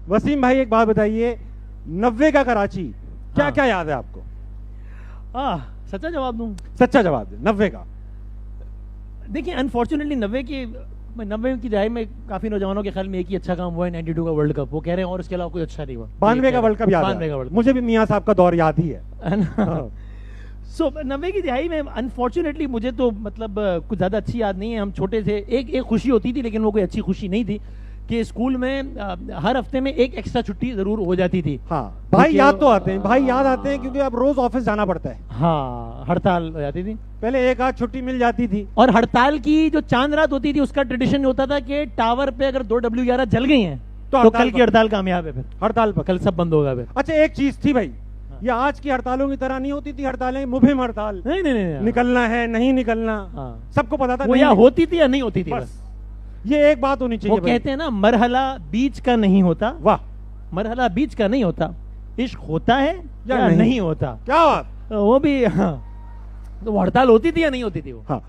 वसीम भाई एक बात बताइए, 90 का कराची क्या हाँ। क्या याद है आपको? सच्चा जवाब दूं? सच्चा जवाब दे। 90 का देखिए अनफॉर्चुनेटली 90 की दहाई में काफी नौजवानों के ख्याल में एक ही अच्छा काम हुआ है, 92 का वर्ल्ड कप। वो कह रहे हैं और इसके अलावा कोई अच्छा नहीं हुआ। 92 का वर्ल्ड कप याद 92 का है वर्ल्ड मुझे भी, मियां साहब का दौर याद ही है। कप। सो 90 की दिहाई में अनफॉर्चुनेटली मुझे तो मतलब कुछ ज़्यादा अच्छी याद नहीं है। हम छोटे थे, एक खुशी होती थी लेकिन वो कोई अच्छी खुशी नहीं थी कि स्कूल में हर हफ्ते में एक एक्स्ट्रा छुट्टी जरूर हो जाती थी। हाँ भाई क्योंकि याद तो आते हैं, भाई याद आते हैं, क्योंकि अब रोज ऑफिस जाना पड़ता है। हाँ, हड़ताल हो जाती थी पहले एक आध छुट्टी मिल जाती थी। और हड़ताल की जो चांद रात होती थी उसका ट्रेडिशन होता था कि टावर पे अगर 2 W11 जल गई हैं तो हड़ताल कल की हड़ताल कामयाब है, फिर हड़ताल पर कल सब बंद होगा फिर। अच्छा एक चीज थी भाई, ये आज की हड़तालों की तरह नहीं होती थी हड़तालें, मुहिम हड़ताल, नहीं नहीं नहीं, निकलना है नहीं निकलना, हाँ। सबको पता था। वो नहीं या होती थी या नहीं होती थी, बस बस। ये एक बात होनी चाहिए वो भाई। कहते हैं ना, मरहला बीच का नहीं होता। वाह, मरहला बीच का नहीं होता, इश्क होता है या या नहीं। नहीं होता। क्या बात। वो भी हाँ, तो वो हड़ताल होती थी या नहीं होती थी वो? हाँ